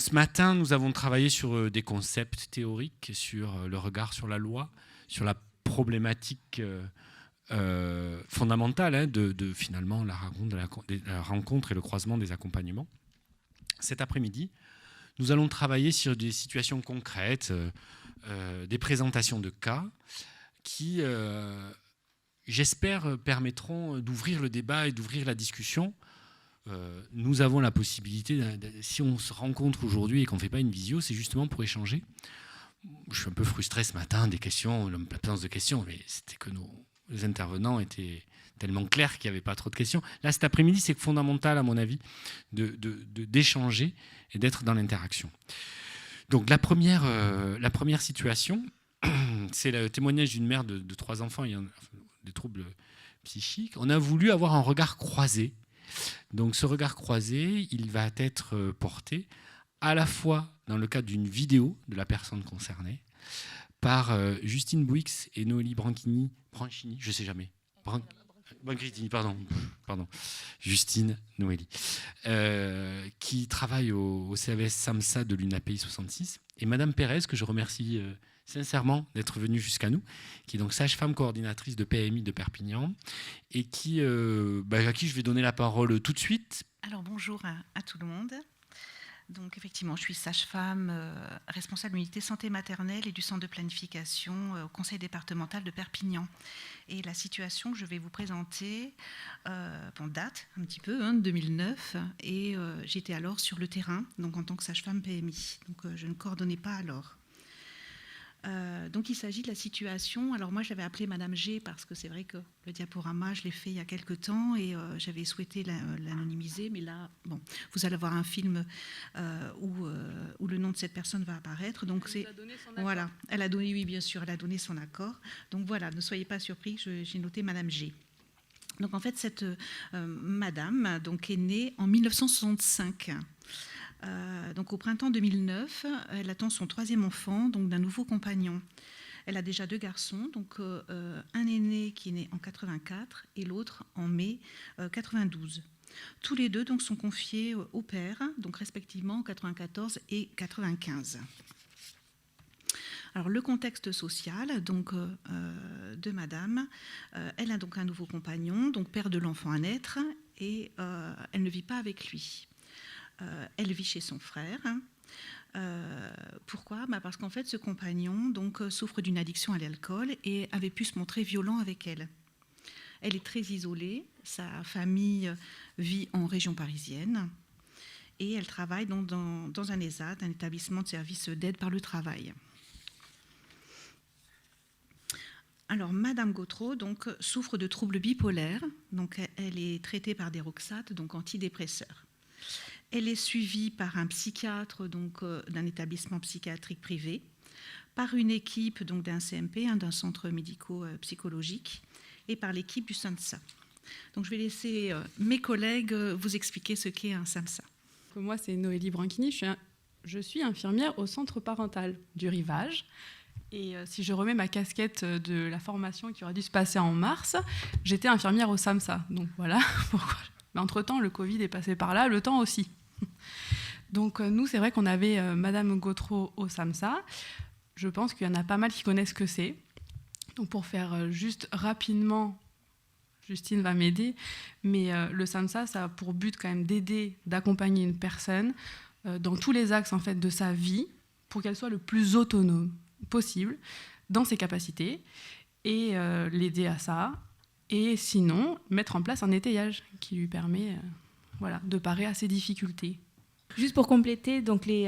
ce matin, nous avons travaillé sur des concepts théoriques, sur le regard sur la loi, sur la problématique fondamentale de finalement la rencontre et le croisement des accompagnements. Cet après-midi, nous allons travailler sur des situations concrètes, des présentations de cas qui, j'espère, permettront d'ouvrir le débat et d'ouvrir la discussion. Nous avons la possibilité, si on se rencontre aujourd'hui et qu'on ne fait pas une visio, c'est justement pour échanger. Je suis un peu frustré ce matin des questions, l'absence de questions, mais c'était que nos intervenants étaient tellement clairs qu'il n'y avait pas trop de questions. Là, cet après-midi, c'est fondamental, à mon avis, d'échanger et d'être dans l'interaction. Donc, la première situation, c'est le témoignage d'une mère de 3 enfants ayant des troubles psychiques. On a voulu avoir un regard croisé. Donc, ce regard croisé, il va être porté à la fois dans le cadre d'une vidéo de la personne concernée par Justine Bouix et Noélie Branchini, je ne sais jamais. Branchini, pardon. Justine, Noélie, qui travaille au CAVS SAMSA de l'UNAPI 66. Et Madame Pérez, que je remercie sincèrement d'être venue jusqu'à nous, qui est donc sage-femme coordinatrice de PMI de Perpignan, et à qui je vais donner la parole tout de suite. Alors bonjour à tout le monde. Donc effectivement, je suis sage-femme, responsable de l'unité santé maternelle et du centre de planification au conseil départemental de Perpignan. Et la situation que je vais vous présenter date un petit peu, 2009, et j'étais alors sur le terrain, donc en tant que sage-femme PMI. Donc je ne coordonnais pas alors. Donc il s'agit de la situation, alors moi j'avais appelé Madame G parce que c'est vrai que le diaporama je l'ai fait il y a quelque temps et j'avais souhaité l'anonymiser, mais là bon, vous allez voir un film où le nom de cette personne va apparaître. Donc c'est voilà, elle a donné, oui bien sûr, elle a donné son accord. Donc voilà, ne soyez pas surpris, j'ai noté Madame G. Donc en fait cette madame donc est née en 1965. Donc au printemps 2009, elle attend son 3e enfant, donc d'un nouveau compagnon. Elle a déjà 2 garçons, donc un aîné qui est né en 84 et l'autre en mai 92. Tous les deux donc sont confiés au père, donc respectivement en 94 et 95. Alors le contexte social donc de Madame, elle a donc un nouveau compagnon, donc père de l'enfant à naître, et elle ne vit pas avec lui. Elle vit chez son frère. Pourquoi ? Parce qu'en fait, ce compagnon donc, souffre d'une addiction à l'alcool et avait pu se montrer violent avec elle. Elle est très isolée. Sa famille vit en région parisienne et elle travaille donc dans un ESAT, un établissement de services d'aide par le travail. Alors, Madame Gautreau donc, souffre de troubles bipolaires. Donc, elle est traitée par des Roxates, donc antidépresseurs. Elle est suivie par un psychiatre donc, d'un établissement psychiatrique privé, par une équipe donc, d'un CMP, d'un centre médico-psychologique, et par l'équipe du SAMSA. Donc je vais laisser mes collègues vous expliquer ce qu'est un SAMSA. Moi, c'est Noélie Branchini, je suis infirmière au centre parental du Rivage. Et si je remets ma casquette de la formation qui aurait dû se passer en mars, j'étais infirmière au SAMSA. Donc voilà pourquoi. Mais entre-temps, le Covid est passé par là, le temps aussi. Donc nous, c'est vrai qu'on avait Madame Gautreau au SAMSA. Je pense qu'il y en a pas mal qui connaissent ce que c'est. Donc pour faire juste rapidement, Justine va m'aider, mais le SAMSA, ça a pour but quand même d'aider, d'accompagner une personne dans tous les axes en fait, de sa vie pour qu'elle soit le plus autonome possible dans ses capacités et l'aider à ça. Et sinon, mettre en place un étayage qui lui permet de parer à ses difficultés. Juste pour compléter, donc les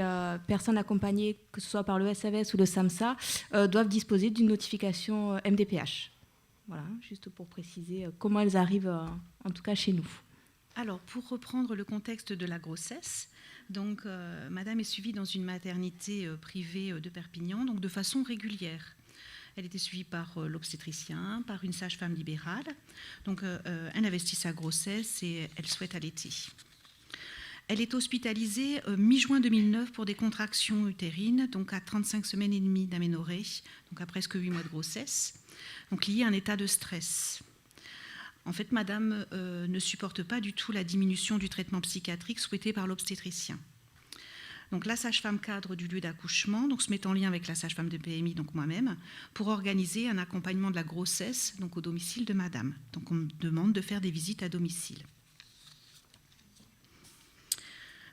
personnes accompagnées, que ce soit par le SAVS ou le SAMSA, doivent disposer d'une notification MDPH. Voilà, juste pour préciser comment elles arrivent, en tout cas chez nous. Alors, pour reprendre le contexte de la grossesse, donc, Madame est suivie dans une maternité privée de Perpignan, donc de façon régulière. Elle était suivie par l'obstétricien, par une sage-femme libérale. Donc, elle investit sa grossesse et elle souhaite allaiter. Elle est hospitalisée mi-juin 2009 pour des contractions utérines, donc à 35 semaines et demie d'aménorrhée, donc à presque 8 mois de grossesse, donc liées à un état de stress. En fait, Madame ne supporte pas du tout la diminution du traitement psychiatrique souhaité par l'obstétricien. Donc la sage-femme cadre du lieu d'accouchement donc, se met en lien avec la sage-femme de PMI, donc moi-même, pour organiser un accompagnement de la grossesse donc, au domicile de madame. Donc on me demande de faire des visites à domicile.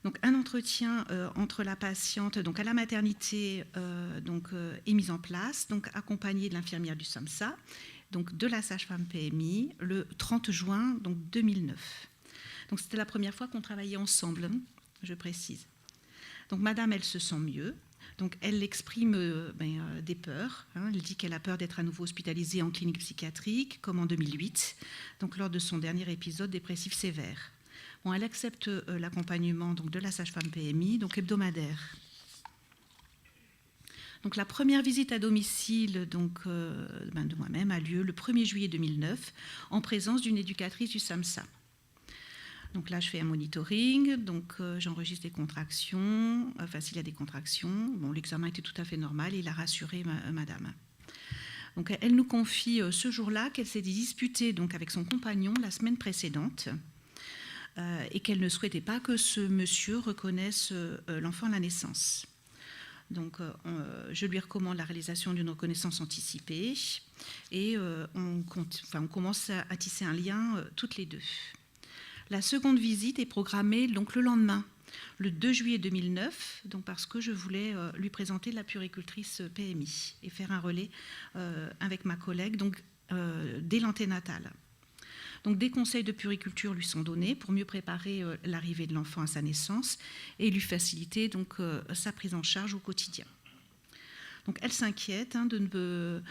Donc, un entretien entre la patiente donc à la maternité est mis en place, donc accompagné de l'infirmière du SAMSA, donc de la sage-femme PMI, le 30 juin donc 2009. Donc, c'était la première fois qu'on travaillait ensemble, hein, je précise. Donc, madame, elle se sent mieux. Donc, elle exprime des peurs. Hein. Elle dit qu'elle a peur d'être à nouveau hospitalisée en clinique psychiatrique, comme en 2008, donc lors de son dernier épisode dépressif sévère. Bon, elle accepte l'accompagnement donc, de la sage-femme PMI, donc hebdomadaire. Donc, la première visite à domicile donc, de moi-même a lieu le 1er juillet 2009 en présence d'une éducatrice du SAMSA. Donc là, je fais un monitoring, donc j'enregistre des contractions, enfin s'il y a des contractions. Bon, l'examen était tout à fait normal et il a rassuré madame. Donc elle nous confie ce jour-là qu'elle s'est disputée donc, avec son compagnon la semaine précédente. Et qu'elle ne souhaitait pas que ce monsieur reconnaisse l'enfant à la naissance. Donc, je lui recommande la réalisation d'une reconnaissance anticipée et on commence à tisser un lien toutes les deux. La seconde visite est programmée donc, le lendemain, le 2 juillet 2009, donc parce que je voulais lui présenter la puéricultrice PMI et faire un relais avec ma collègue donc, dès l'anténatal. Donc, des conseils de puériculture lui sont donnés pour mieux préparer l'arrivée de l'enfant à sa naissance et lui faciliter donc, sa prise en charge au quotidien. Donc, elle s'inquiète de ne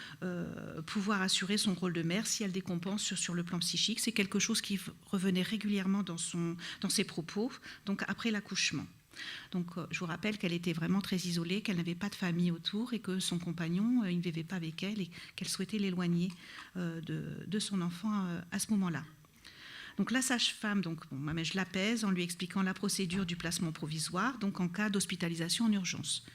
pouvoir assurer son rôle de mère si elle décompense sur le plan psychique. C'est quelque chose qui revenait régulièrement dans ses propos, donc après l'accouchement. Donc, je vous rappelle qu'elle était vraiment très isolée, qu'elle n'avait pas de famille autour et que son compagnon, il ne vivait pas avec elle et qu'elle souhaitait l'éloigner de son enfant à ce moment-là. Donc, la sage-femme, je l'apaise en lui expliquant la procédure du placement provisoire, donc en cas d'hospitalisation en urgence.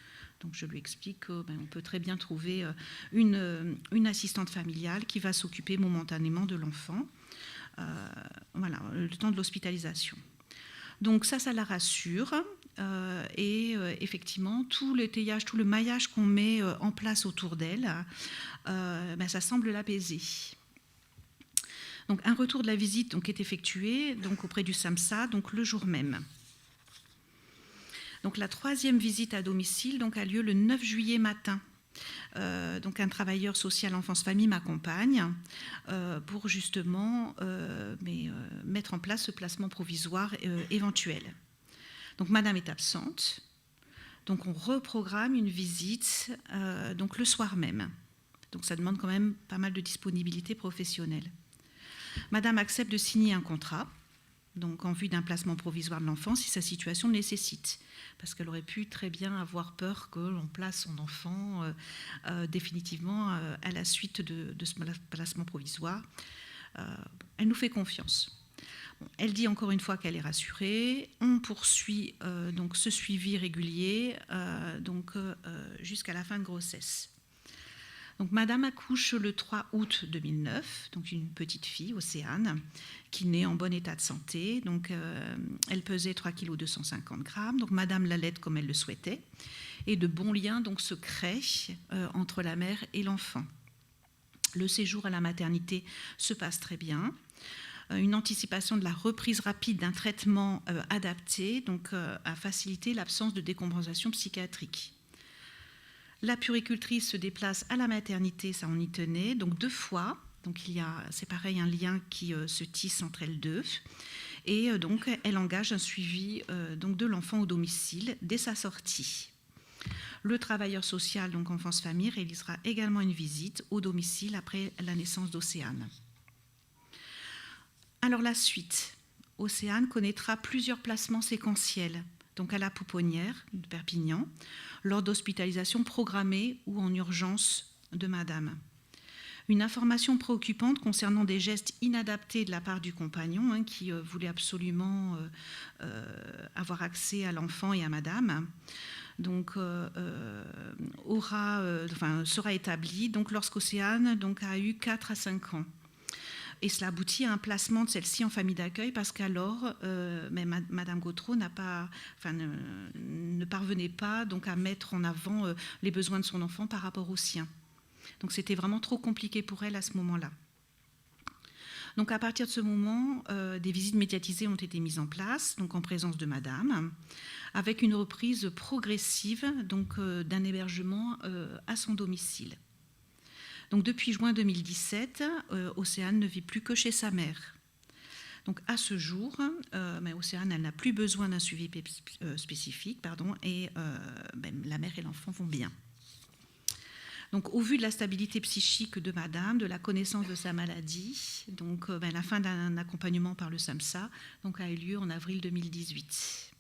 Donc, je lui explique qu'on peut très bien trouver une assistante familiale qui va s'occuper momentanément de l'enfant, le temps de l'hospitalisation. Donc ça la rassure et effectivement tout l'étayage, tout le maillage qu'on met en place autour d'elle, ça semble l'apaiser. Donc un retour de la visite donc, est effectué donc, auprès du SAMSA donc, le jour même. Donc la troisième visite à domicile donc, a lieu le 9 juillet matin. Donc un travailleur social enfance-famille m'accompagne pour justement mettre en place ce placement provisoire éventuel. Donc madame est absente, donc on reprogramme une visite donc le soir même. Donc ça demande quand même pas mal de disponibilité professionnelle. Madame accepte de signer un contrat, donc en vue d'un placement provisoire de l'enfant si sa situation le nécessite. Parce qu'elle aurait pu très bien avoir peur que l'on place son enfant définitivement à la suite de ce placement provisoire. Elle nous fait confiance. Bon, elle dit encore une fois qu'elle est rassurée. On poursuit donc ce suivi régulier jusqu'à la fin de grossesse. Donc, madame accouche le 3 août 2009, donc une petite fille, Océane, qui naît en bon état de santé. Donc, elle pesait 3,250 kg. Donc, madame l'allaite comme elle le souhaitait. Et de bons liens donc, se créent entre la mère et l'enfant. Le séjour à la maternité se passe très bien. Une anticipation de la reprise rapide d'un traitement adapté donc, a facilité l'absence de décompensation psychiatrique. La puéricultrice se déplace à la maternité, ça on y tenait, donc 2 fois. Donc c'est pareil, un lien qui se tisse entre elles deux. Et donc elle engage un suivi donc, de l'enfant au domicile dès sa sortie. Le travailleur social, donc enfance-famille, réalisera également une visite au domicile après la naissance d'Océane. Alors la suite, Océane connaîtra plusieurs placements séquentiels, donc à la pouponnière de Perpignan, lors d'hospitalisation programmée ou en urgence de madame. Une information préoccupante concernant des gestes inadaptés de la part du compagnon qui voulait absolument avoir accès à l'enfant et à madame. Donc, sera établie donc, lorsqu'Océane a eu 4 à 5 ans. Et cela aboutit à un placement de celle-ci en famille d'accueil parce qu'alors, Madame Gautreau ne parvenait pas donc, à mettre en avant les besoins de son enfant par rapport aux siens. Donc c'était vraiment trop compliqué pour elle à ce moment-là. Donc à partir de ce moment, des visites médiatisées ont été mises en place, donc en présence de Madame, avec une reprise progressive donc, d'un hébergement à son domicile. Donc depuis juin 2017, Océane ne vit plus que chez sa mère. Donc à ce jour, Océane elle n'a plus besoin d'un suivi spécifique, et la mère et l'enfant vont bien. Donc, au vu de la stabilité psychique de Madame, de la connaissance de sa maladie, donc, la fin d'un accompagnement par le SAMSA donc, a eu lieu en avril 2018.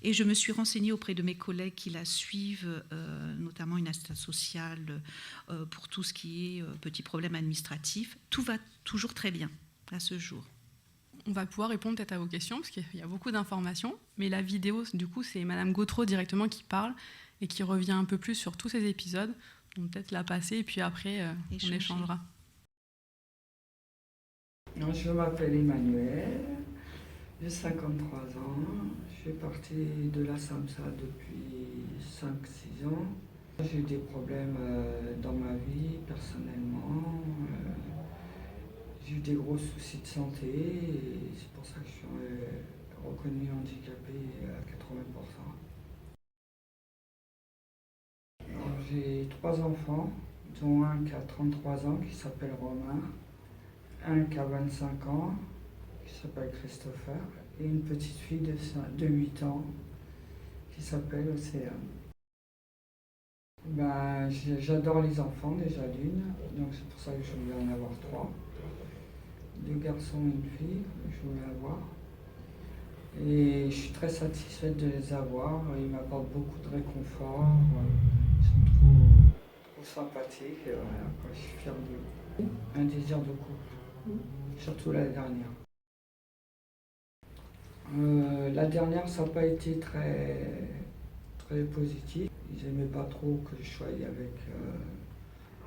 Et je me suis renseignée auprès de mes collègues qui la suivent, notamment une assistante sociale pour tout ce qui est petits problèmes administratifs. Tout va toujours très bien à ce jour. On va pouvoir répondre peut-être à vos questions, parce qu'il y a beaucoup d'informations. Mais la vidéo, du coup, c'est Madame Gautreau directement qui parle et qui revient un peu plus sur tous ces épisodes. On va peut-être la passer et puis après, on échangera. Je m'appelle Emmanuel, j'ai 53 ans. Je fais partie de la SAMSA depuis 5-6 ans. J'ai eu des problèmes dans ma vie, personnellement. J'ai eu des gros soucis de santé et c'est pour ça que je suis reconnu handicapé à 80%. J'ai 3 enfants, dont un qui a 33 ans, qui s'appelle Romain, un qui a 25 ans, qui s'appelle Christopher, et une petite fille de 8 ans, qui s'appelle Océane. J'adore les enfants, déjà d'une, donc c'est pour ça que je voulais en avoir 3. 2 garçons et une fille, je voulais avoir. Et je suis très satisfaite de les avoir, ils m'apportent beaucoup de réconfort. Ils sont trop sympathiques, et voilà, je suis fière d'eux. Un désir de couple, surtout la dernière. La dernière, ça n'a pas été très positif. Ils n'aimaient pas trop que je sois avec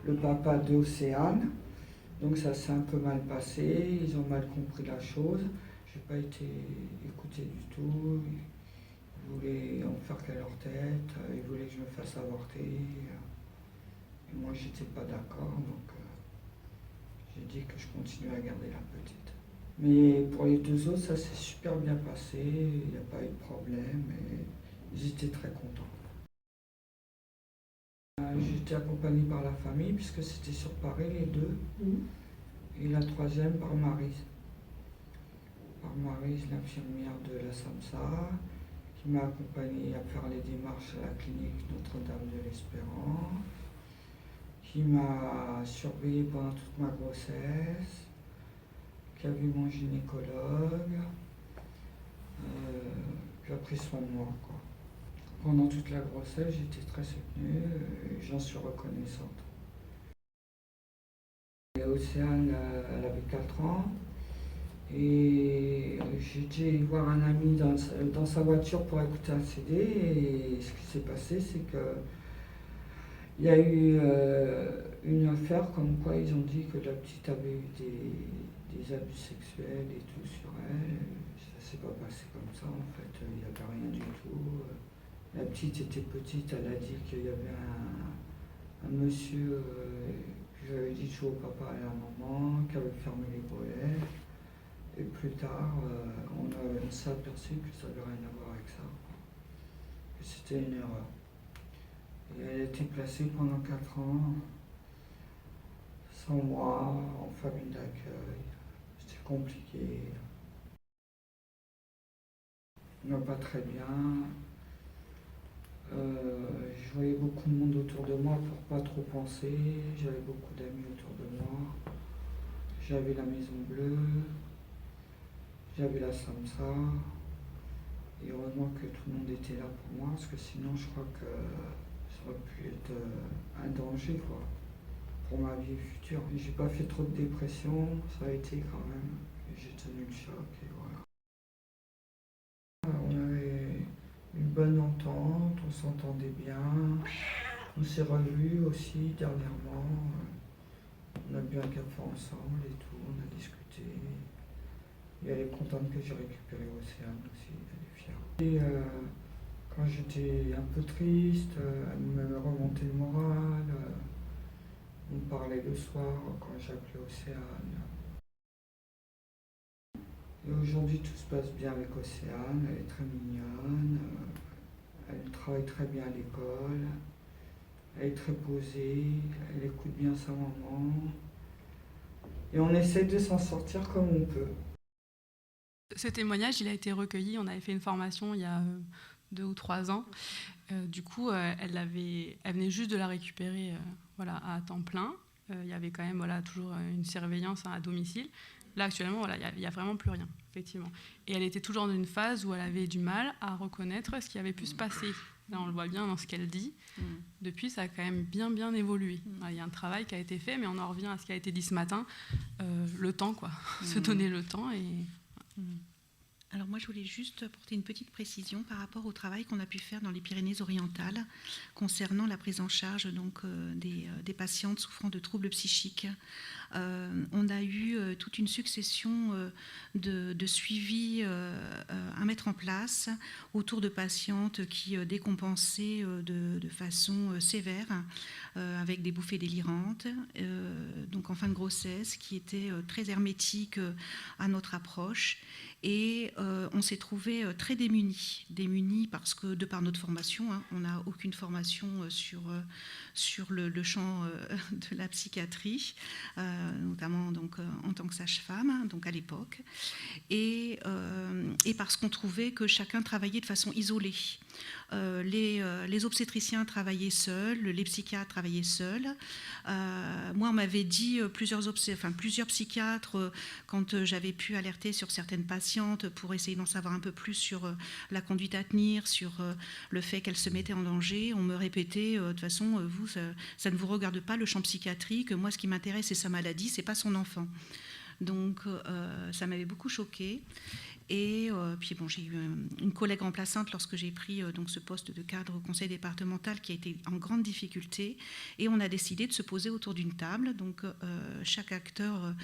le papa d'Océane. Donc ça s'est un peu mal passé, ils ont mal compris la chose. Je n'ai pas été écouté du tout. Ils voulaient en faire qu'à leur tête, ils voulaient que je me fasse avorter. Et moi, je n'étais pas d'accord, donc j'ai dit que je continuais à garder la petite. Mais pour les 2 autres, ça s'est super bien passé, il n'y a pas eu de problème et ils étaient très contents. J'étais accompagnée par la famille puisque c'était sur Paris les 2. Et la 3e par Maryse. Par Maryse, l'infirmière de la SAMSA, qui m'a accompagnée à faire les démarches à la clinique Notre-Dame de l'Espérance, qui m'a surveillée pendant toute ma grossesse, qui a vu mon gynécologue, qui a pris soin de moi, quoi. Pendant toute la grossesse, j'étais très soutenue et j'en suis reconnaissante. Et Océane, elle avait 4 ans et j'ai été voir un ami dans sa voiture pour écouter un CD et ce qui s'est passé, c'est que il y a eu une affaire comme quoi ils ont dit que la petite avait eu des abus sexuels et tout sur elle. Ça s'est pas passé comme ça, en fait, il n'y avait rien du tout. La petite était petite, elle a dit qu'il y avait un monsieur que j'avais dit de jouer au papa et à la maman, qui avait fermé les volets. Et plus tard, on s'est aperçu que ça n'avait rien à voir avec ça, que c'était une erreur. Et elle a été placée pendant 4 ans, sans moi, en famille d'accueil. C'était compliqué. On va pas très bien. Je voyais beaucoup de monde autour de moi pour pas trop penser. J'avais beaucoup d'amis autour de moi. J'avais la Maison Bleue. J'avais la SAMSA. Et heureusement que tout le monde était là pour moi, parce que sinon je crois que ça aurait pu être un danger, quoi, pour ma vie future. J'ai pas fait trop de dépression, ça a été quand même. J'ai tenu le choc et voilà. On avait une bonne entente, on s'entendait bien. On s'est revus aussi dernièrement. On a bu un café ensemble et tout, on a discuté. Et elle est contente que j'ai récupéré Océane aussi, elle est fière. Et quand j'étais un peu triste, elle me remontait le moral. On parlait le soir quand j'appelais Océane. Et aujourd'hui, tout se passe bien avec Océane, elle est très mignonne, elle travaille très bien à l'école, elle est très posée, elle écoute bien sa maman. Et on essaie de s'en sortir comme on peut. Ce témoignage, il a été recueilli. On avait fait une formation il y a 2 ou 3 ans. Du coup, elle venait juste de la récupérer voilà, à temps plein. Il y avait quand même voilà, toujours une surveillance à domicile. Là, actuellement, voilà, il n'y a vraiment plus rien, effectivement. Et elle était toujours dans une phase où elle avait du mal à reconnaître ce qui avait pu se passer. Là, on le voit bien dans ce qu'elle dit. Depuis, ça a quand même bien évolué. Il y a un travail qui a été fait, mais on en revient à ce qui a été dit ce matin. Le temps, quoi. Se donner le temps et... Alors moi, je voulais juste apporter une petite précision par rapport au travail qu'on a pu faire dans les Pyrénées-Orientales concernant la prise en charge donc, des patientes souffrant de troubles psychiques. On a eu toute une succession de suivis à mettre en place autour de patientes qui décompensaient de façon sévère avec des bouffées délirantes, donc en fin de grossesse, qui étaient très hermétiques à notre approche. Et on s'est trouvé très démunis parce que de par notre formation, on n'a aucune formation sur le champ de la psychiatrie, notamment donc, en tant que sage-femme, donc à l'époque, et parce qu'on trouvait que chacun travaillait de façon isolée. Les obstétriciens travaillaient seuls, les psychiatres travaillaient seuls. Moi, on m'avait dit plusieurs psychiatres, quand j'avais pu alerter sur certaines patientes pour essayer d'en savoir un peu plus sur la conduite à tenir, sur le fait qu'elles se mettaient en danger, on me répétait de toute façon, vous, ça ne vous regarde pas le champ psychiatrique, moi ce qui m'intéresse c'est sa maladie, c'est pas son enfant. Donc ça m'avait beaucoup choquée. Et puis bon, j'ai eu une collègue remplaçante lorsque j'ai pris donc ce poste de cadre au conseil départemental qui a été en grande difficulté. Et on a décidé de se poser autour d'une table, donc chaque acteur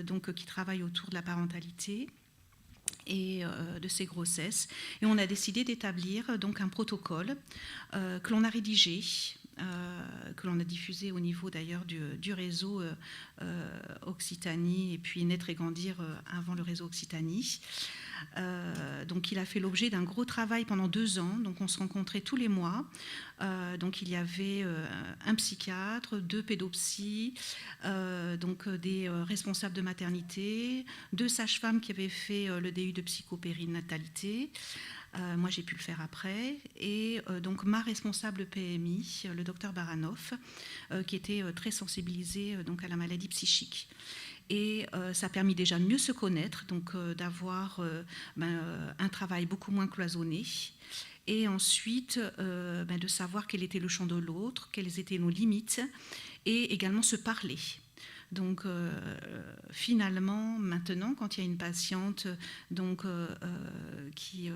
donc, qui travaille autour de la parentalité et de ses grossesses. Et on a décidé d'établir donc un protocole que l'on a rédigé, que l'on a diffusé au niveau d'ailleurs du réseau Occitanie et puis Naître et Grandir avant le réseau Occitanie. Donc il a fait l'objet d'un gros travail pendant 2 ans, donc on se rencontrait tous les mois. Donc il y avait un psychiatre, 2 pédopsies, donc des responsables de maternité, 2 sages-femmes qui avaient fait le DU de psychopérinatalité. Moi j'ai pu le faire après, et donc ma responsable PMI, le docteur Baranoff, qui était très sensibilisé donc à la maladie psychique. Et ça a permis déjà de mieux se connaître, donc d'avoir un travail beaucoup moins cloisonné, et ensuite de savoir quel était le champ de l'autre, quelles étaient nos limites, et également se parler. Donc finalement, maintenant, quand il y a une patiente donc, qui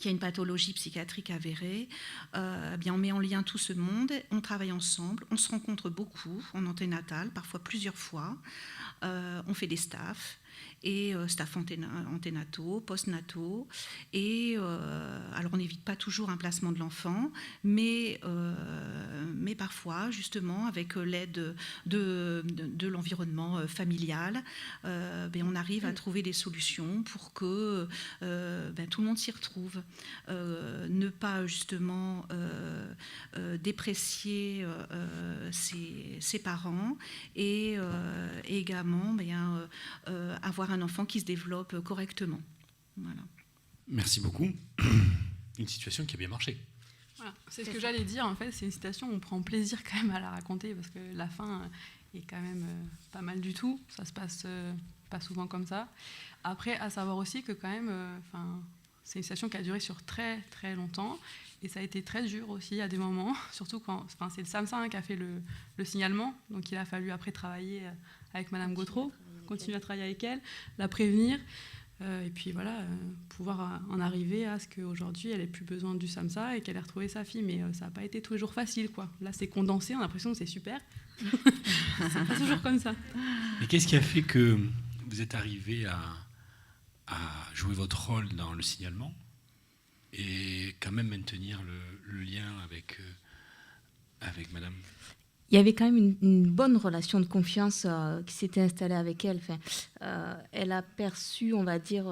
a une pathologie psychiatrique avérée, bien on met en lien tout ce monde, on travaille ensemble, on se rencontre beaucoup en anténatal, parfois plusieurs fois, on fait des staffs, et staff anténataux, postnataux, et alors on n'évite pas toujours un placement de l'enfant, mais parfois justement avec l'aide de l'environnement familial, on arrive à trouver des solutions pour que tout le monde s'y retrouve. Ne pas justement déprécier ses parents, et également avoir un enfant qui se développe correctement. Voilà. Merci beaucoup. Une situation qui a bien marché. Voilà, c'est ce que j'allais dire, en fait, c'est une citation où on prend plaisir quand même à la raconter, parce que la fin est quand même pas mal du tout, ça se passe pas souvent comme ça. Après, à savoir aussi que quand même, c'est une situation qui a duré sur très très longtemps, et ça a été très dur aussi à des moments, surtout quand c'est le SAMSA qui a fait le signalement, donc il a fallu après travailler avec Madame Gautreau, continuer à travailler avec elle, la prévenir. Et puis voilà, pouvoir en arriver à ce qu'aujourd'hui, elle n'ait plus besoin du SAMSA et qu'elle ait retrouvé sa fille. Mais ça n'a pas été tous les jours facile, quoi. Là, c'est condensé, on a l'impression que c'est super. C'est pas toujours comme ça. Et qu'est-ce qui a fait que vous êtes arrivé à jouer votre rôle dans le signalement et quand même maintenir le lien avec madame? Il y avait quand même une bonne relation de confiance qui s'était installée avec elle. Enfin, elle a perçu, on va dire,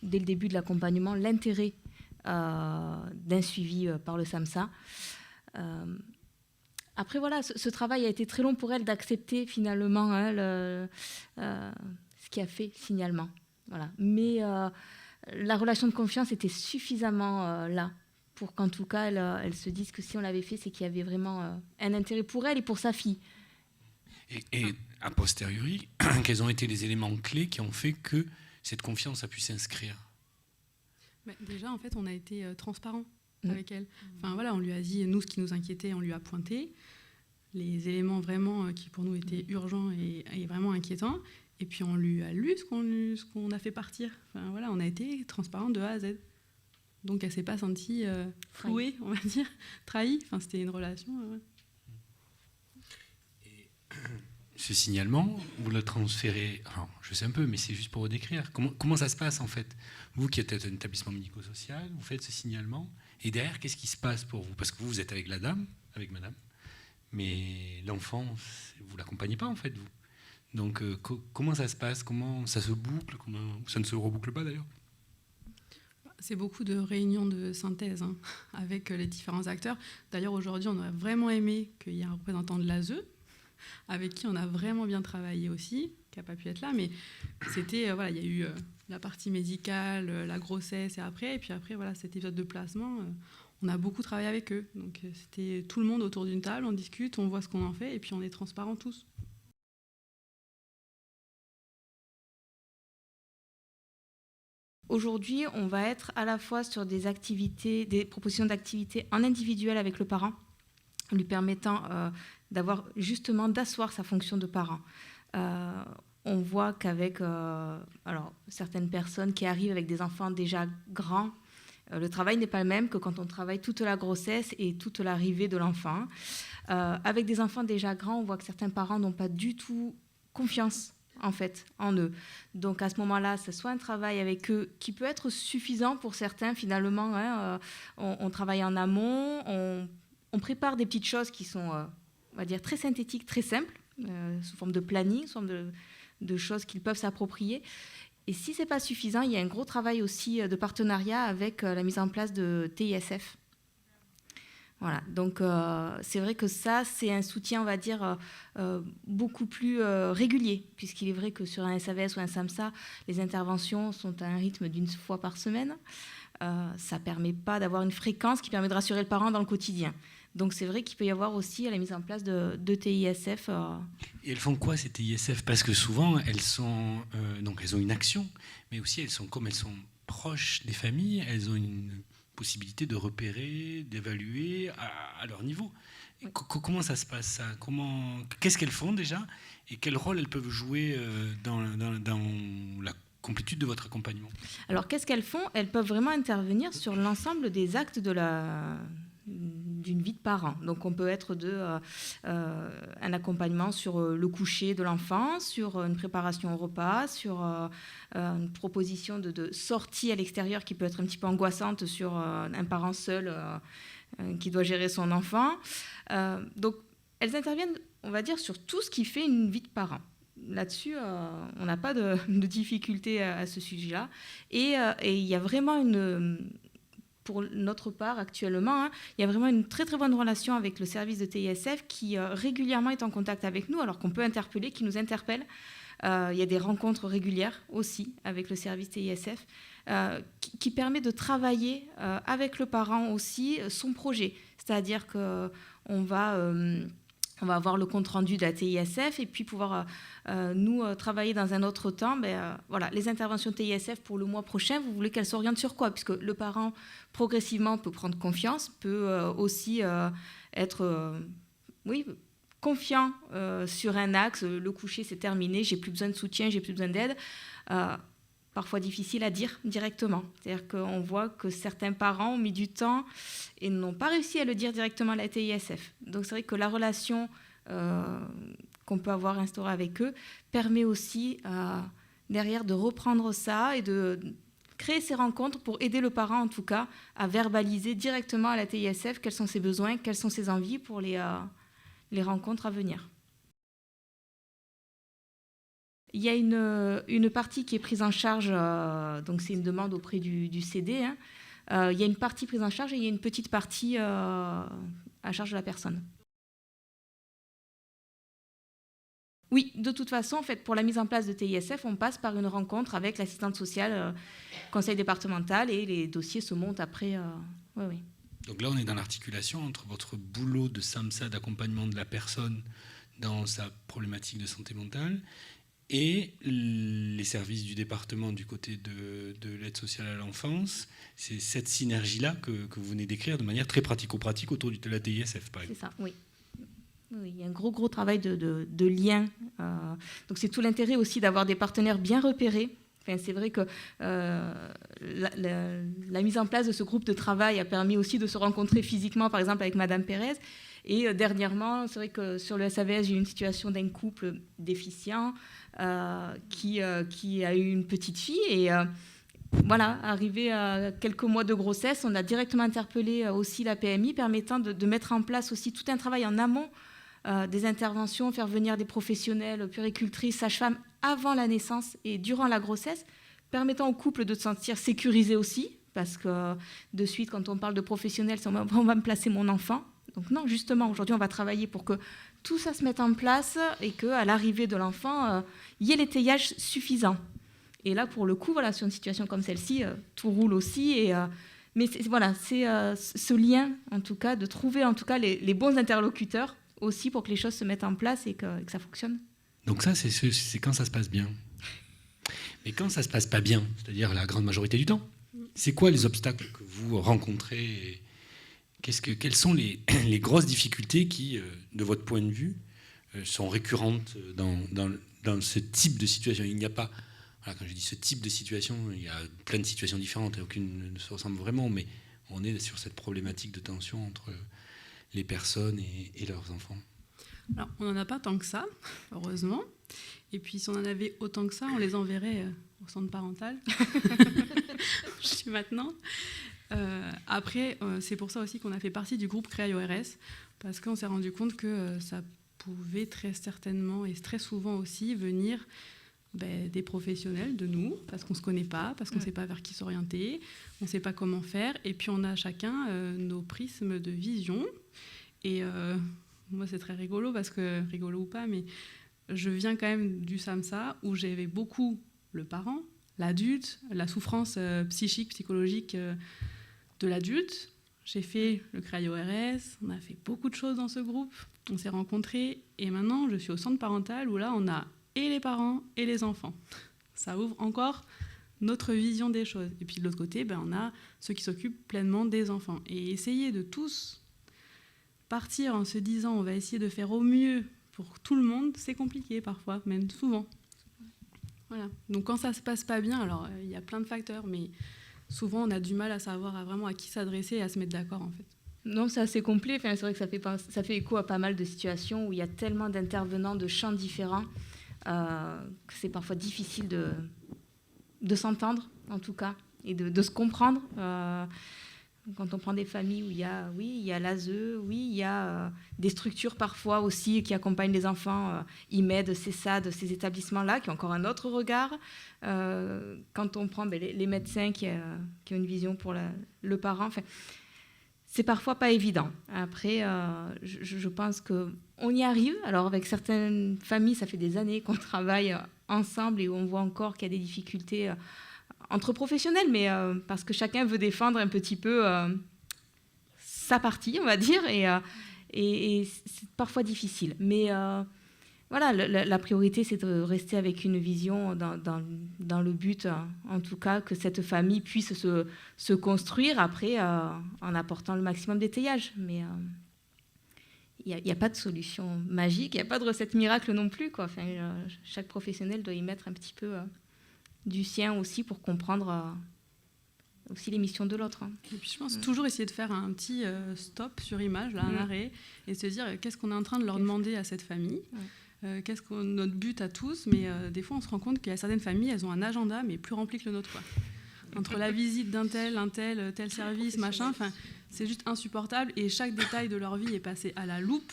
dès le début de l'accompagnement, l'intérêt d'un suivi par le SAMSA. Après, voilà, ce travail a été très long pour elle d'accepter finalement ce qui a fait signalement. Voilà. Mais la relation de confiance était suffisamment là pour qu'en tout cas, elle se dise que si on l'avait fait, c'est qu'il y avait vraiment un intérêt pour elle et pour sa fille. Et a posteriori, quels ont été les éléments clés qui ont fait que cette confiance a pu s'inscrire? Déjà, en fait, on a été transparent avec elle. Enfin, voilà, on lui a dit, nous, ce qui nous inquiétait, on lui a pointé. Les éléments vraiment qui, pour nous, étaient urgents et vraiment inquiétants. Et puis, on lui a lu ce qu'on a fait partir. Enfin, voilà, on a été transparent de A à Z. Donc, elle ne s'est pas sentie flouée, on va dire, trahie. Enfin, c'était une relation... Et ce signalement, vous le transférez... Alors, je sais un peu, mais c'est juste pour vous décrire. Comment ça se passe, en fait? Vous qui êtes un établissement médico-social, vous faites ce signalement. Et derrière, qu'est-ce qui se passe pour vous? Parce que vous êtes avec la dame, avec madame. Mais l'enfant, vous ne l'accompagnez pas, en fait, vous. Donc, comment ça se passe? Comment ça se boucle? Ça ne se reboucle pas, d'ailleurs? C'est beaucoup de réunions de synthèse avec les différents acteurs. D'ailleurs, aujourd'hui, on aurait vraiment aimé qu'il y ait un représentant de l'ASE, avec qui on a vraiment bien travaillé aussi, qui n'a pas pu être là. Mais c'était, voilà, il y a eu la partie médicale, la grossesse et puis après, voilà, cet épisode de placement, on a beaucoup travaillé avec eux. Donc, c'était tout le monde autour d'une table, on discute, on voit ce qu'on en fait, et puis on est transparents tous. Aujourd'hui, on va être à la fois sur des propositions d'activités en individuel avec le parent, lui permettant d'asseoir sa fonction de parent. On voit qu'avec certaines personnes qui arrivent avec des enfants déjà grands, le travail n'est pas le même que quand on travaille toute la grossesse et toute l'arrivée de l'enfant. Avec des enfants déjà grands, on voit que certains parents n'ont pas du tout confiance en fait, en eux. Donc à ce moment-là, c'est soit un travail avec eux qui peut être suffisant pour certains finalement. On travaille en amont, on prépare des petites choses qui sont, on va dire, très synthétiques, très simples, sous forme de planning, sous forme de choses qu'ils peuvent s'approprier. Et si ce n'est pas suffisant, il y a un gros travail aussi de partenariat avec la mise en place de TISF. Voilà, donc c'est vrai que ça, c'est un soutien, on va dire, beaucoup plus régulier, puisqu'il est vrai que sur un SAVS ou un SAMSA, les interventions sont à un rythme d'une fois par semaine. Ça ne permet pas d'avoir une fréquence qui permet de rassurer le parent dans le quotidien. Donc c'est vrai qu'il peut y avoir aussi la mise en place de TISF. Et elles font quoi ces TISF? Parce que souvent, elles ont une action, mais aussi elles sont proches des familles, elles ont une possibilité de repérer, d'évaluer à leur niveau. Oui. Comment ça se passe, ça? Qu'est-ce qu'elles font déjà? Et quel rôle elles peuvent jouer dans la complétude de votre accompagnement? Alors, qu'est-ce qu'elles font? Elles peuvent vraiment intervenir sur l'ensemble des actes d'une vie de parent. Donc, on peut être un accompagnement sur le coucher de l'enfant, sur une préparation au repas, sur une proposition de sortie à l'extérieur qui peut être un petit peu angoissante sur un parent seul qui doit gérer son enfant. Donc, elles interviennent, on va dire, sur tout ce qui fait une vie de parent. Là-dessus, on n'a pas de difficulté à ce sujet-là. Et il y a vraiment pour notre part, actuellement, il y a vraiment une très très bonne relation avec le service de TISF qui régulièrement est en contact avec nous, alors qu'on peut interpeller, qui nous interpelle. Il y a des rencontres régulières aussi avec le service TISF qui permet de travailler avec le parent aussi son projet. C'est-à-dire qu'on va avoir le compte-rendu de la TISF et puis pouvoir nous travailler dans un autre temps. Voilà, les interventions TISF pour le mois prochain, vous voulez qu'elles s'orientent sur quoi? Puisque le parent, progressivement, peut prendre confiance, peut aussi être confiant sur un axe. Le coucher, c'est terminé, j'ai plus besoin de soutien, j'ai plus besoin d'aide. parfois difficiles à dire directement. C'est-à-dire qu'on voit que certains parents ont mis du temps et n'ont pas réussi à le dire directement à la TISF. Donc c'est vrai que la relation qu'on peut avoir instaurée avec eux permet aussi derrière de reprendre ça et de créer ces rencontres pour aider le parent en tout cas à verbaliser directement à la TISF quels sont ses besoins, quelles sont ses envies pour les rencontres à venir. Il y a une partie qui est prise en charge, donc c'est une demande auprès du CD. Il y a une partie prise en charge et il y a une petite partie à charge de la personne. Oui, de toute façon, en fait, pour la mise en place de TISF, on passe par une rencontre avec l'assistante sociale, conseil départemental, et les dossiers se montent après. Oui. Donc là, on est dans l'articulation entre votre boulot de SAMSA, d'accompagnement de la personne dans sa problématique de santé mentale, et les services du département du côté de l'aide sociale à l'enfance. C'est cette synergie-là que vous venez d'écrire de manière très pratico-pratique autour de la TISF, par exemple. C'est ça, oui. Oui, il y a un gros travail de lien. Donc c'est tout l'intérêt aussi d'avoir des partenaires bien repérés. Enfin, c'est vrai que la mise en place de ce groupe de travail a permis aussi de se rencontrer physiquement, par exemple avec Madame Pérez. Et dernièrement, c'est vrai que sur le SAVS, j'ai eu une situation d'un couple déficient qui a eu une petite fille. Et voilà, arrivé à quelques mois de grossesse, on a directement interpellé aussi la PMI, permettant de mettre en place aussi tout un travail en amont, des interventions, faire venir des professionnels, puéricultrices, sages-femmes avant la naissance et durant la grossesse, permettant au couple de se sentir sécurisé aussi, parce que de suite, quand on parle de professionnels, on va me placer mon enfant. Donc non, justement, aujourd'hui, on va travailler pour que tout ça se mette en place et qu'à l'arrivée de l'enfant, il y ait l'étayage suffisant. Et là, pour le coup, voilà, sur une situation comme celle-ci, tout roule aussi. Mais c'est ce lien, en tout cas, de trouver en tout cas les bons interlocuteurs aussi pour que les choses se mettent en place et que ça fonctionne. Donc ça, c'est quand ça se passe bien. Mais quand ça ne se passe pas bien, c'est-à-dire la grande majorité du temps, c'est quoi les obstacles que vous rencontrez ? Quelles sont les grosses difficultés qui, de votre point de vue, sont récurrentes dans ce type de situation ? Il n'y a pas... Voilà, quand je dis ce type de situation, il y a plein de situations différentes et aucune ne se ressemble vraiment, mais on est sur cette problématique de tension entre les personnes et leurs enfants. Alors, on n'en a pas tant que ça, heureusement. Et puis, si on en avait autant que ça, on les enverrait au centre parental. Je suis maintenant. Après, c'est pour ça aussi qu'on a fait partie du groupe CREA-ORS, parce qu'on s'est rendu compte que ça pouvait très certainement et très souvent aussi venir des professionnels de nous, parce qu'on ne se connaît pas, parce qu'on ne sait pas vers qui s'orienter, on ne sait pas comment faire, et puis on a chacun nos prismes de vision. Et moi, c'est très rigolo, parce que, rigolo ou pas, mais je viens quand même du SAMSA, où j'avais beaucoup le parent, l'adulte, la souffrance psychique, psychologique de l'adulte. J'ai fait le CREA-ORS, on a fait beaucoup de choses dans ce groupe, on s'est rencontrés, et maintenant, je suis au centre parental, où là, on a et les parents et les enfants. Ça ouvre encore notre vision des choses. Et puis de l'autre côté, on a ceux qui s'occupent pleinement des enfants. Et essayer de tous partir en se disant on va essayer de faire au mieux pour tout le monde, c'est compliqué parfois, même souvent. Voilà. Donc quand ça se passe pas bien, alors il y a plein de facteurs, mais souvent on a du mal à savoir vraiment à qui s'adresser et à se mettre d'accord en fait. Non, c'est assez complet. Enfin, c'est vrai que ça fait écho à pas mal de situations où il y a tellement d'intervenants de champs différents que c'est parfois difficile de s'entendre, en tout cas, et de se comprendre. Quand on prend des familles où il y a l'ASE, il y a des structures parfois aussi qui accompagnent les enfants, IMED, CESAD, ces établissements-là, qui ont encore un autre regard. Quand on prend les médecins qui ont une vision pour le parent, c'est parfois pas évident. Après, je pense qu'on y arrive. Alors, avec certaines familles, ça fait des années qu'on travaille ensemble et on voit encore qu'il y a des difficultés entre professionnels, mais parce que chacun veut défendre un petit peu sa partie, on va dire, et c'est parfois difficile. Mais voilà, la priorité, c'est de rester avec une vision dans le but, en tout cas, que cette famille puisse se construire après en apportant le maximum d'étayage. Mais il n'y a pas de solution magique, il n'y a pas de recette miracle non plus, quoi. Enfin, chaque professionnel doit y mettre un petit peu du sien aussi pour comprendre aussi les missions de l'autre. Et puis je pense toujours essayer de faire un petit stop sur image, là, un arrêt, et se dire qu'est-ce qu'on est en train de leur demander à cette famille, qu'est-ce que notre but à tous, mais des fois on se rend compte qu'il y a certaines familles, elles ont un agenda mais plus rempli que le nôtre, quoi. Entre la visite d'un tel service, machin, c'est juste insupportable, et chaque détail de leur vie est passé à la loupe,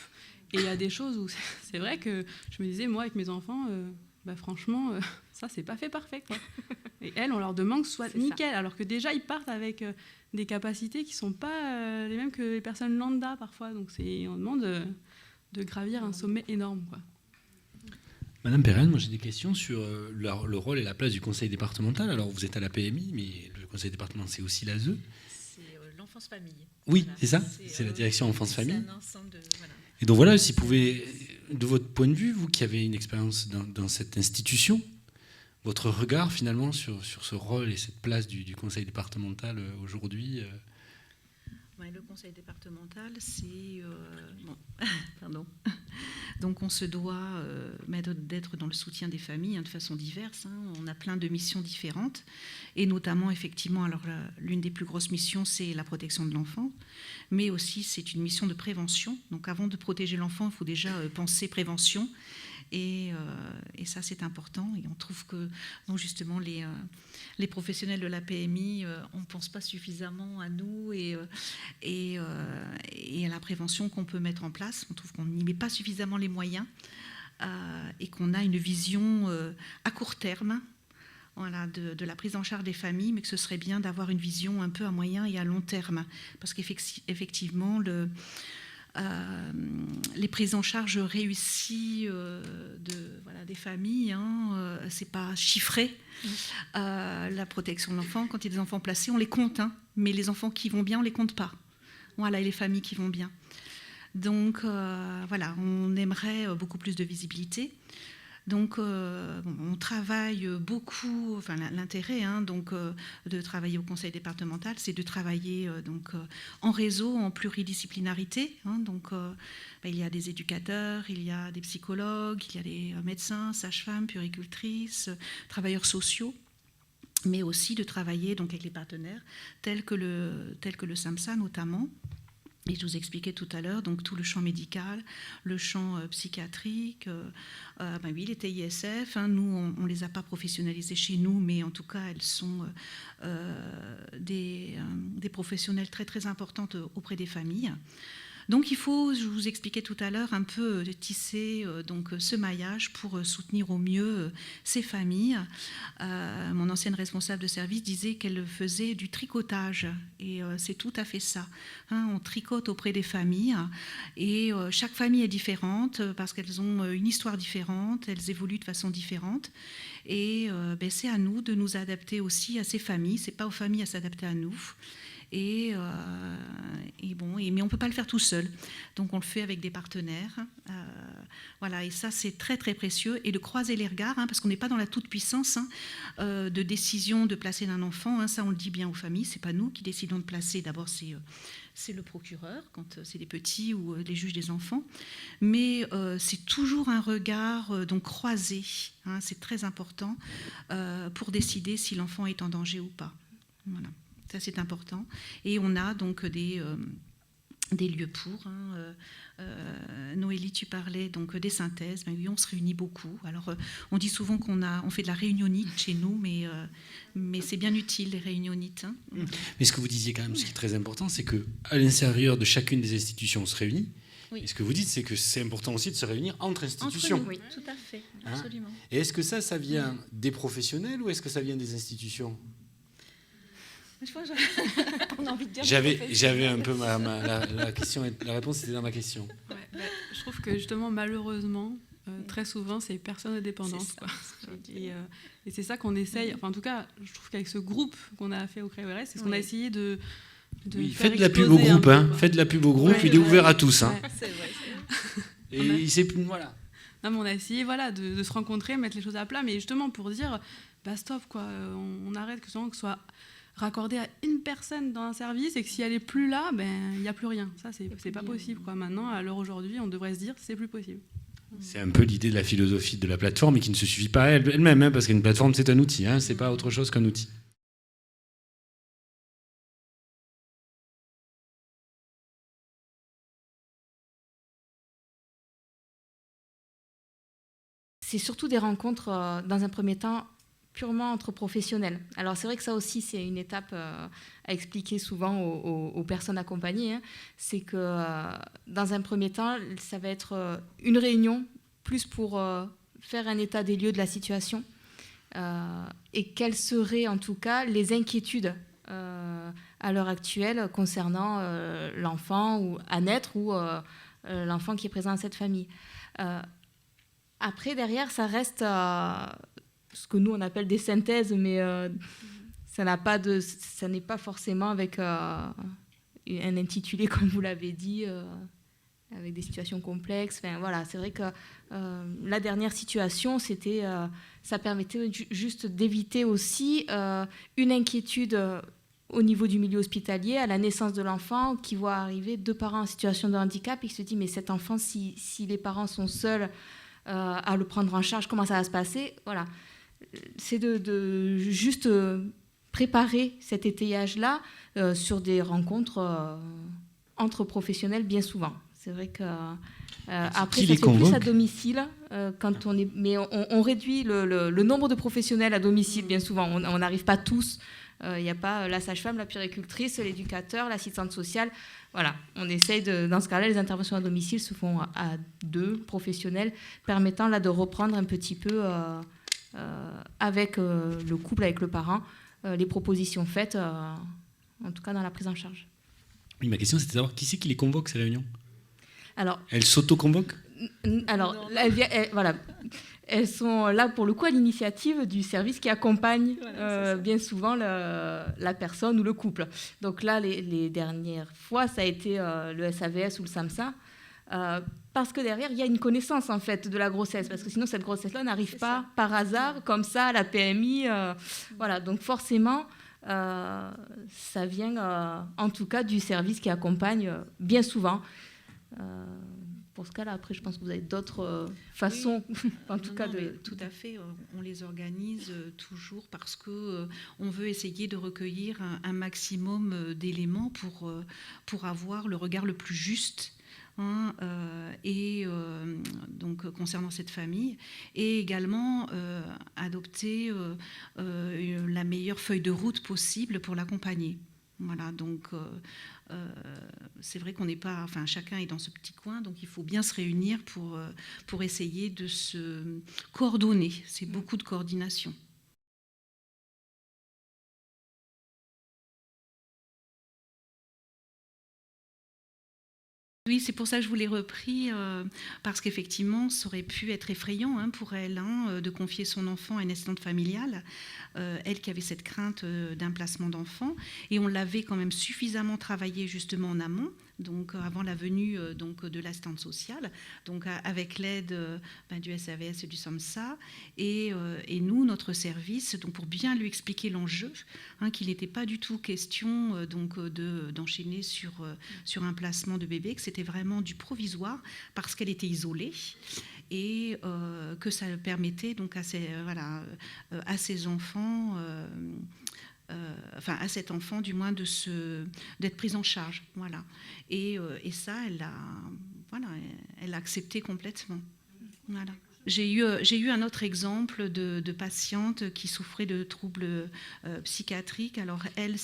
et il y a des choses où c'est vrai que je me disais, moi avec mes enfants, franchement, ça c'est pas fait parfait, quoi. Et elles, on leur demande que ce soit nickel, alors que déjà ils partent avec des capacités qui sont pas les mêmes que les personnes lambda parfois, donc on demande de gravir un sommet énorme, quoi. Madame Perren, moi j'ai des questions sur le rôle et la place du conseil départemental. Alors vous êtes à la PMI, mais le conseil départemental c'est aussi l'ASE. C'est l'enfance-famille. Oui, Voilà. c'est ça, c'est la direction enfance-famille. C'est un ensemble de... Voilà. Et donc voilà, si vous pouvez, de votre point de vue, vous qui avez une expérience dans cette institution, votre regard finalement sur ce rôle et cette place du conseil départemental aujourd'hui. Ouais, le conseil départemental, c'est... bon, pardon. Donc on se doit d'être dans le soutien des familles de façon diverse. On a plein de missions différentes. Et notamment, effectivement, alors l'une des plus grosses missions, c'est la protection de l'enfant. Mais aussi, c'est une mission de prévention. Donc avant de protéger l'enfant, il faut déjà penser prévention. Et ça, c'est important. Et on trouve que, donc justement, les professionnels de la PMI, on ne pense pas suffisamment à nous et à la prévention qu'on peut mettre en place. On trouve qu'on n'y met pas suffisamment les moyens et qu'on a une vision à court terme, voilà, de la prise en charge des familles, mais que ce serait bien d'avoir une vision un peu à moyen et à long terme. Parce qu'effectivement, les prises en charge réussies des familles, c'est pas chiffré. La protection de l'enfant, quand il y a des enfants placés, on les compte, mais les enfants qui vont bien, on les compte pas. Voilà, et les familles qui vont bien. Donc voilà, on aimerait beaucoup plus de visibilité. Donc, on travaille beaucoup. Enfin, l'intérêt, de travailler au conseil départemental, c'est de travailler en réseau, en pluridisciplinarité. Il y a des éducateurs, il y a des psychologues, il y a des médecins, sages-femmes, puéricultrices, travailleurs sociaux, mais aussi de travailler avec les partenaires tels que le SAMSA notamment. Et je vous expliquais tout à l'heure, donc tout le champ médical, le champ psychiatrique, oui, les TISF, nous, on ne les a pas professionnalisées chez nous, mais en tout cas, elles sont des professionnels très, très importantes auprès des familles. Donc il faut, je vous expliquais tout à l'heure, un peu tisser ce maillage pour soutenir au mieux ces familles. Mon ancienne responsable de service disait qu'elle faisait du tricotage, et c'est tout à fait ça. On tricote auprès des familles, et chaque famille est différente parce qu'elles ont une histoire différente, elles évoluent de façon différente, et c'est à nous de nous adapter aussi à ces familles. C'est pas aux familles à s'adapter à nous. Mais on ne peut pas le faire tout seul. Donc on le fait avec des partenaires. Voilà, et ça c'est très très précieux. Et de croiser les regards, parce qu'on n'est pas dans la toute-puissance de décision de placer un enfant. Ça on le dit bien aux familles, c'est pas nous qui décidons de placer. D'abord c'est le procureur quand c'est des petits ou les juges des enfants. Mais c'est toujours un regard croisé. C'est très important pour décider si l'enfant est en danger ou pas. Voilà. Ça, c'est important. Et on a donc des lieux pour. Noélie, tu parlais des synthèses. Oui, on se réunit beaucoup. Alors, on dit souvent on fait de la réunionnite chez nous, mais c'est bien utile, les réunionites. Mais ce que vous disiez quand même, ce qui est très important, c'est qu'à l'intérieur de chacune des institutions, on se réunit. Oui. Et ce que vous dites, c'est que c'est important aussi de se réunir entre institutions. Entre nous, oui, tout à fait, absolument. Et est-ce que ça vient des professionnels ou est-ce que ça vient des institutions ? On a envie de dire j'avais un peu la question, la réponse était dans ma question. Ouais, je trouve que justement, malheureusement, très souvent, c'est personne indépendante. Et c'est ça qu'on essaye. Enfin, en tout cas, je trouve qu'avec ce groupe qu'on a fait au CREORS, c'est ce qu'on a essayé de faites de la pub au groupe, faites de la pub au groupe, il est ouvert à tous. Ouais. C'est vrai. Et il sait plus, voilà. Non, mais on a essayé de se rencontrer, mettre les choses à plat, mais justement pour dire, stop, quoi, on arrête que ce soit raccordé à une personne dans un service et que si elle est plus là, il n'y a plus rien. Ça, c'est pas possible, quoi. Maintenant, à l'heure aujourd'hui, on devrait se dire c'est plus possible. C'est un peu l'idée de la philosophie de la plateforme et qui ne se suffit pas elle-même, hein, parce qu'une plateforme, c'est un outil, hein, c'est pas autre chose qu'un outil. C'est surtout des rencontres, dans un premier temps, purement entre professionnels. Alors c'est vrai que ça aussi, c'est une étape à expliquer souvent aux personnes accompagnées. Hein. C'est que dans un premier temps, ça va être une réunion, plus pour faire un état des lieux de la situation, et quelles seraient en tout cas les inquiétudes à l'heure actuelle concernant l'enfant ou à naître ou l'enfant qui est présent dans cette famille. Après, derrière, ça reste ce que nous, on appelle des synthèses, mais ça n'est pas forcément avec un intitulé, comme vous l'avez dit, avec des situations complexes. Enfin, voilà, c'est vrai que la dernière situation, ça permettait juste d'éviter aussi une inquiétude au niveau du milieu hospitalier, à la naissance de l'enfant, qui voit arriver 2 parents en situation de handicap et qui se dit, mais cet enfant, si les parents sont seuls, à le prendre en charge, comment ça va se passer? Voilà. C'est de juste préparer cet étayage-là sur des rencontres entre professionnels bien souvent. C'est vrai que après, ça se fait plus à domicile quand on est, mais on réduit le nombre de professionnels à domicile bien souvent. On n'arrive pas tous. Il n'y a pas la sage-femme, la puéricultrice, l'éducateur, l'assistante sociale. Voilà, on essaye dans ce cas-là, les interventions à domicile se font à 2 professionnels, permettant là de reprendre un petit peu avec le couple, avec le parent, les propositions faites, en tout cas dans la prise en charge. Oui, ma question, c'était de savoir qui c'est qui les convoque, ces réunions? Alors, elles s'auto-convoquent? Alors, voilà. Elles sont là pour le coup à l'initiative du service qui accompagne bien souvent la personne ou le couple. Donc là, les dernières fois, ça a été le SAVS ou le SAMSA, parce que derrière, il y a une connaissance en fait de la grossesse, parce que sinon cette grossesse-là n'arrive pas par hasard, comme ça, à la PMI. Voilà, donc forcément, ça vient en tout cas du service qui accompagne bien souvent. Pour ce cas-là, après, je pense que vous avez d'autres façons, en tout cas. Tout à fait, on les organise toujours parce qu'on veut essayer de recueillir un maximum d'éléments pour avoir le regard le plus juste. Donc concernant cette famille, et également adopter la meilleure feuille de route possible pour l'accompagner. Voilà, donc c'est vrai qu'on n'est pas, enfin chacun est dans ce petit coin, donc il faut bien se réunir pour essayer de se coordonner. C'est beaucoup de coordination. Oui, c'est pour ça que je vous l'ai repris, parce qu'effectivement, ça aurait pu être effrayant pour elle de confier son enfant à une assistante familiale, elle qui avait cette crainte d'un placement d'enfant, et on l'avait quand même suffisamment travaillé justement en amont, donc avant la venue de l'assistante sociale, donc avec l'aide du SAVS et du SAMSA, et nous, notre service, donc pour bien lui expliquer l'enjeu, qu'il n'était pas du tout question d'enchaîner sur un placement de bébé, que c'était vraiment du provisoire parce qu'elle était isolée et que ça permettait donc à ces enfants, à cet enfant du moins d'être prise en charge, voilà. Et ça, elle a accepté complètement, voilà. J'ai eu un autre exemple de patiente qui souffrait de troubles psychiatriques. Alors elle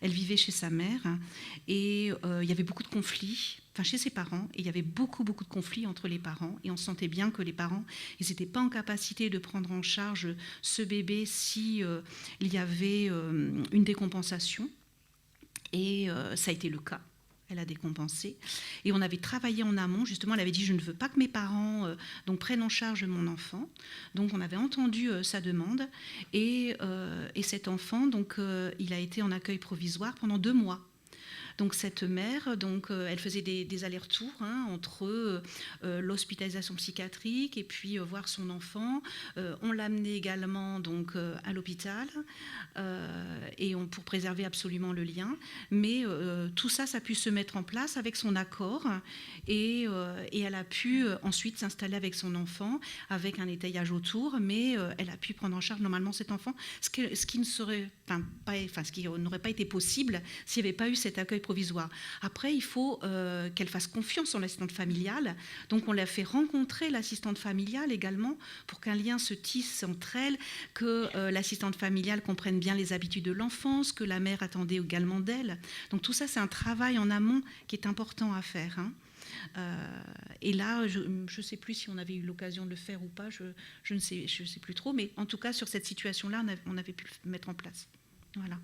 vivait chez sa mère et il y avait beaucoup de conflits, chez ses parents, et il y avait beaucoup de conflits entre les parents, et on sentait bien que les parents, ils n'étaient pas en capacité de prendre en charge ce bébé si il y avait une décompensation, et ça a été le cas. Elle a décompensé. Et on avait travaillé en amont, justement, elle avait dit « je ne veux pas que mes parents prennent en charge mon enfant ». Donc on avait entendu sa demande, et cet enfant, il a été en accueil provisoire pendant 2 mois. Donc cette mère, elle faisait des allers-retours entre l'hospitalisation psychiatrique et puis voir son enfant. On l'amenait également à l'hôpital pour préserver absolument le lien. Mais tout ça, ça a pu se mettre en place avec son accord et elle a pu ensuite s'installer avec son enfant, avec un étayage autour, mais elle a pu prendre en charge normalement cet enfant, ce qui n'aurait pas été possible s'il n'y avait pas eu cet accueil provisoire. Après, il faut qu'elle fasse confiance en l'assistante familiale, donc on l'a fait rencontrer l'assistante familiale également pour qu'un lien se tisse entre elles, que l'assistante familiale comprenne bien les habitudes de l'enfance, que la mère attendait également d'elle. Donc tout ça, c'est un travail en amont qui est important à faire. Et là, je ne sais plus si on avait eu l'occasion de le faire ou pas, je ne sais plus trop, mais en tout cas, sur cette situation-là, on avait pu le mettre en place. Voilà.